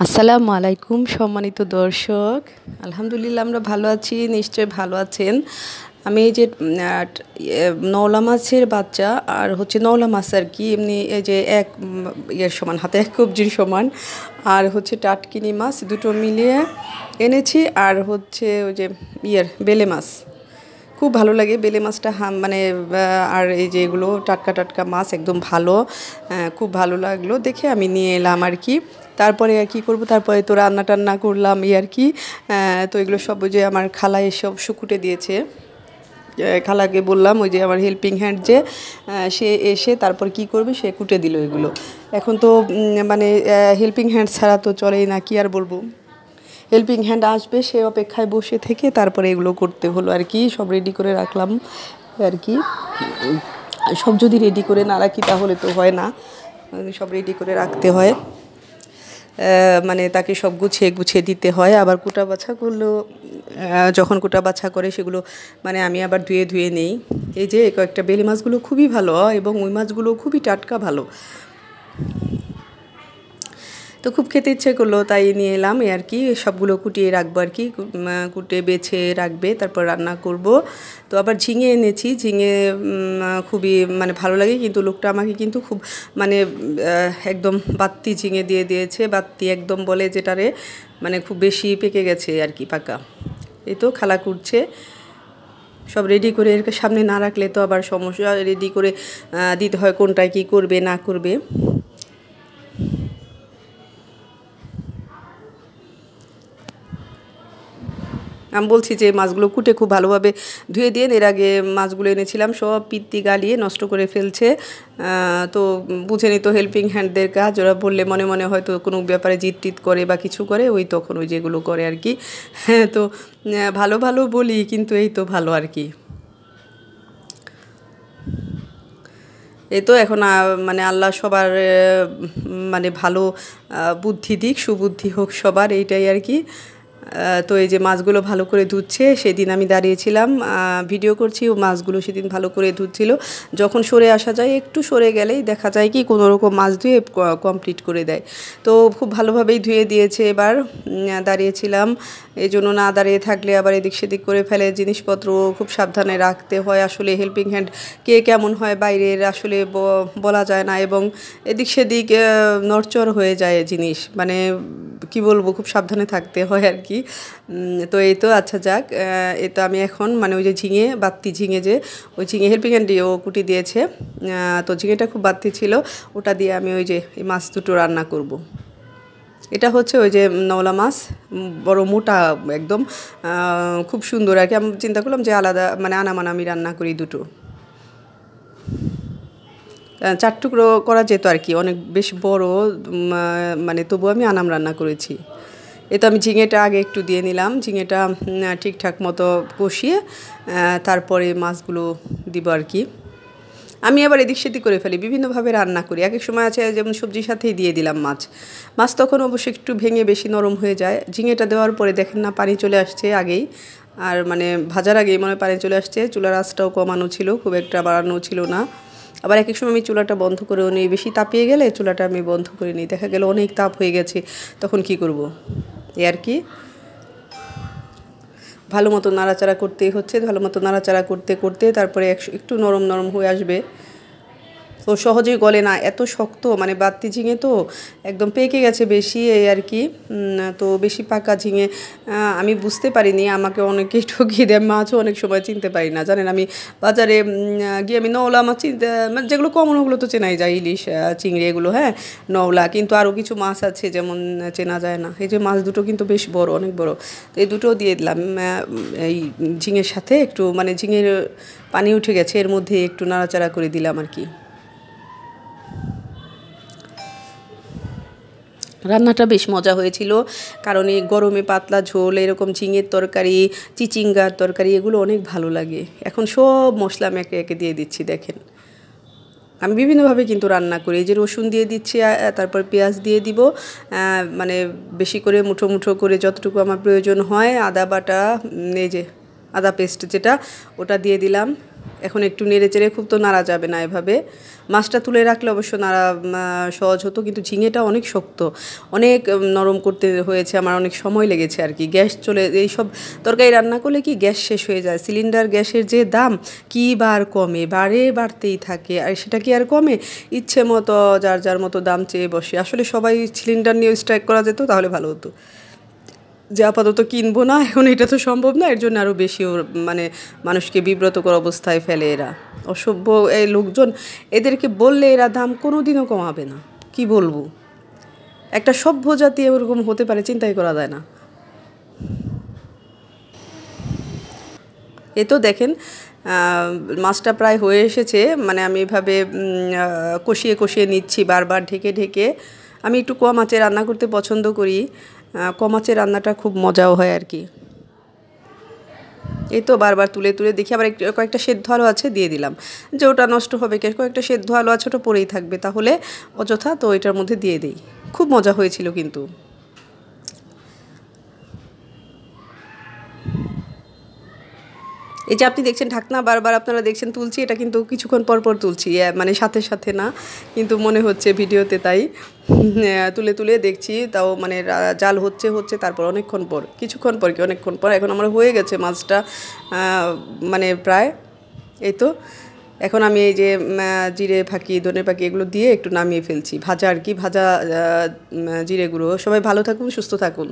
আসসালামু আলাইকুম সম্মানিত দর্শক। আলহামদুলিল্লাহ আমরা ভালো আছি, নিশ্চয়ই ভালো আছেন। আমি এই যে নওলা মাছের বাচ্চা আর হচ্ছে নওলা মাছ আর কি এমনি এই যে এক ইয়ের সমান, হাতে এক কবজির সমান, আর হচ্ছে টাটকিনি মাছ দুটো মিলিয়ে এনেছি। আর হচ্ছে ওই যে বেলে মাছ খুব ভালো লাগে, বেলে মাছটা মানে আর এই যে এগুলো টাটকা টাটকা মাছ একদম ভালো, খুব ভালো লাগলো দেখে আমি নিয়ে এলাম আর কি। তারপরে আর কী করবো, তারপরে তো রান্না টান্না করলাম এই আর কি। তো এগুলো সব ওই যে আমার খালা এসব শুকুটে দিয়েছে। খালাকে বললাম ওই যে আমার হেল্পিং হ্যান্ড যে সে এসে তারপর কি করবে, সে কুটে দিল এগুলো। এখন তো মানে হেল্পিং হ্যান্ড ছাড়া তো চলেই না, কি আর বলবো। হেল্পিং হ্যান্ড আসবে, সে অপেক্ষায় বসে থেকে তারপরে এগুলো করতে হলো আর কি। সব রেডি করে রাখলাম আর কি। সব যদি রেডি করে না রাখি তাহলে তো হয় না, সব রেডি করে রাখতে হয়, মানে তাকে সব গুছিয়ে গুছিয়ে দিতে হয়। আবার কুটা বাছা করলেও যখন কুটা বাছা করে সেগুলো মানে আমি আবার ধুয়ে ধুয়ে নেই। এই যে কয়েকটা বেলে মাছগুলো খুবই ভালো এবং ওই মাছগুলো খুবই টাটকা ভালো, তো খুব খেতে ইচ্ছে করলো তাই নিয়ে এলাম এই আর কি। সবগুলো কুটিয়ে রাখবো আর কি, কুটে বেছে রাখবে, তারপর রান্না করব। তো আবার ঝিঙে এনেছি, ঝিঙে খুবই মানে ভালো লাগে, কিন্তু লোকটা আমাকে কিন্তু খুব মানে একদম বাত্তি ঝিঙে দিয়ে দিয়েছে, বাত্তি একদম বলে যেটারে, মানে খুব বেশি পেকে গেছে আর কি, পাকা। এই তো খালা করছে সব রেডি করে, এর সামনে না রাখলে তো আবার সমস্যা, রেডি করে দিতে হয় কোনটায় কী করবে না করবে। আমি বলছি যে মাছগুলো কুটে খুব ভালোভাবে ধুয়ে দিয়ে, এর আগে মাছগুলো এনেছিলাম সব পিত্তি গালিয়ে নষ্ট করে ফেলছে। তো বুঝে নিত হেল্পিং হ্যান্ডদের কাজ, ওরা বললে মনে মনে হয়তো কোনো ব্যাপারে জিত টিত করে বা কিছু করে, ওই তখন ওই যেগুলো করে আর কি। হ্যাঁ, তো ভালো ভালো বলি, কিন্তু এই তো ভালো আর কি। এই তো এখন মানে আল্লাহ সবার মানে ভালো বুদ্ধি দিক, সুবুদ্ধি হোক সবার, এইটাই আর কি। তো এই যে মাছগুলো ভালো করে ধুচ্ছে, সেদিন আমি দাঁড়িয়েছিলাম ভিডিও করছি, ও মাছগুলো সেদিন ভালো করে ধুচ্ছিল। যখন সরে আসা যায়, একটু সরে গেলেই দেখা যায় কি কোনো রকম মাছ ধুয়ে কমপ্লিট করে দেয়। তো খুব ভালোভাবেই ধুয়ে দিয়েছে। এবার দাঁড়িয়েছিলাম, এই জন্য না দাঁড়িয়ে থাকলে আবার এদিক সেদিক করে ফেলে, জিনিসপত্র খুব সাবধানে রাখতে হয়। আসলে হেল্পিং হ্যান্ড কে কেমন হয় বাইরের আসলে বলা যায় না, এবং এদিক সেদিক নড়চড় হয়ে যায় জিনিস, মানে কি বলবো, খুব সাবধানে থাকতে হয় আর কি। তো এই তো আচ্ছা যাক, এই তো আমি এখন মানে ওই যে ঝিঙে বাত্তি ঝিঙে, যে ওই ঝিঙে হেল্পিং হ্যান্ড দিয়ে ও কুটি দিয়েছে, তো ঝিঙেটা খুব বাত্তি ছিল, ওটা দিয়ে আমি ওই যে এই মাছ দুটো রান্না করব। এটা হচ্ছে ওই যে নওলা মাছ, বড় মোটা একদম, খুব সুন্দর আর কি। আমি চিন্তা করলাম যে আলাদা মানে আনামান আমি রান্না করি দুটো, 4 টুকরো করা যেত আর কি, অনেক বেশ বড়, মানে তবু আমি আনাম রান্না করেছি। এ তো আমি ঝিঙেটা আগে একটু দিয়ে নিলাম, ঝিঙেটা ঠিকঠাক মতো কষিয়ে তারপরে মাছগুলো দিব আর কি। আমি আবার এদিক সেদিক করে ফেলি, বিভিন্নভাবে রান্না করি। এক এক সময় আছে যেমন সবজির সাথেই দিয়ে দিলাম মাছ, মাছ তখন অবশ্যই একটু ভেঙে বেশি নরম হয়ে যায়। ঝিঙেটা দেওয়ার পরে দেখেন না পানি চলে আসছে আগেই, আর মানে ভাজার আগেই মনে পানি চলে আসছে। চুলার আঁচটাও কমানো ছিল, খুব একটা বাড়ানো ছিল না। আবার এক এক সময় আমি চুলাটা বন্ধ করেও নিই, বেশি তাপিয়ে গেলে চুলাটা আমি বন্ধ করে নিই, দেখা গেল অনেক তাপ হয়ে গেছে, তখন কি করব এই আর কি। ভালো মতো নাড়াচাড়া করতেই হচ্ছে, ভালো মতো নাড়াচাড়া করতে করতে তারপরে একটু নরম নরম হয়ে আসবে। তো সহজেই গলে না, এত শক্ত, মানে বাত্তি ঝিঙে তো একদম পেকে গেছে বেশি এই আর কি। তো বেশি পাকা ঝিঙে আমি বুঝতে পারিনি, আমাকে অনেকেই ঠকিয়ে দেয়, মাছও অনেক সময় চিনতে পারি না জানেন। আমি বাজারে গিয়ে আমি নওলা মাছ চিনতে, মানে যেগুলো কমন ওগুলো তো চেনাই যায়, ইলিশ চিংড়ি এগুলো, হ্যাঁ নওলা, কিন্তু আরও কিছু মাছ আছে যেমন চেনা যায় না। এই যে মাছ দুটো কিন্তু বেশ বড়, অনেক বড়, তো এই দুটো দিয়ে দিলাম এই ঝিঙের সাথে। একটু মানে ঝিঙের পানি উঠে গেছে, এর মধ্যে একটু নাড়াচাড়া করে দিলাম আর কি। রান্নাটা বেশ মজা হয়েছিল, কারণ এই গরমে পাতলা ঝোল, এরকম ঝিঙের তরকারি, চিচিঙ্গার তরকারি, এগুলো অনেক ভালো লাগে। এখন সব মশলা আমি একে একে দিয়ে দিচ্ছি, দেখেন আমি বিভিন্নভাবে কিন্তু রান্না করি। এই যে রসুন দিয়ে দিচ্ছি, তারপর পেঁয়াজ দিয়ে দিব, মানে বেশি করে মুঠো মুঠো করে যতটুকু আমার প্রয়োজন হয়। আদা বাটা, এই যে আদা পেস্ট যেটা, ওটা দিয়ে দিলাম। এখন একটু নেড়ে চেড়ে, খুব তো নাড়া যাবে না এভাবে। মাছটা তুলে রাখলে অবশ্য নাড়া সহজ হতো, কিন্তু ঝিঙেটা অনেক শক্ত, অনেক নরম করতে হয়েছে, আমার অনেক সময় লেগেছে আর কি। গ্যাস চলে, এইসব তরকারি রান্না করলে কি গ্যাস শেষ হয়ে যায়। সিলিন্ডার গ্যাসের যে দাম কী বার কমে, বাড়তেই থাকে, আর সেটা কি আর কমে? ইচ্ছে মতো যার যার মতো দাম চেয়ে বসে। আসলে সবাই সিলিন্ডার নিয়ে স্ট্রাইক করা যেত, তাহলে ভালো হতো। যে আপাতত কিনবো না এখন, এটা তো সম্ভব না, এর জন্য আরও বেশি মানে মানুষকে বিব্রতকর অবস্থায় ফেলে এরা। অসভ্য এই লোকজন, এদেরকে বললে এরা দাম কোনো দিনও কমাবে না। কি বলবো, একটা সভ্য জাতি এরকম হতে পারে চিন্তাই করা যায় না। এ তো দেখেন মাছটা প্রায় হয়ে এসেছে, মানে আমি এভাবে কষিয়ে কষিয়ে নিচ্ছি বারবার ঢেকে ঢেকে। আমি একটু কম আঁচে রান্না করতে পছন্দ করি, কম আঁচে রান্নাটা খুব মজাও হয় আর কি। এই তো বারবার তুলে তুলে দেখি, আবার একটু কয়েকটা সেদ্ধ আলু আছে দিয়ে দিলাম, যে ওটা নষ্ট হবে, কয়েকটা সেদ্ধ আলু আছে ওটা পড়েই থাকবে তাহলে অযথা, তো এটার মধ্যে দিয়ে দিই। খুব মজা হয়েছিল কিন্তু। এই যে আপনি দেখছেন ঢাকনা বারবার আপনারা দেখছেন তুলছি, এটা কিন্তু কিছুক্ষণ পর পর তুলছি, মানে সাথে সাথে না, কিন্তু মনে হচ্ছে ভিডিওতে তাই তুলে তুলে দেখছি। তাও মানে জাল হচ্ছে হচ্ছে, তারপর কিছুক্ষণ পর কি অনেকক্ষণ পর এখন আমার হয়ে গেছে মাছটা, মানে প্রায়। এই তো এখন আমি এই যে জিরে ফাঁকি, ধনে পাখি এগুলো দিয়ে একটু নামিয়ে ফেলছি, ভাজা আর কি, ভাজা জিরে গুঁড়ো। সবাই ভালো থাকুন, সুস্থ থাকুন।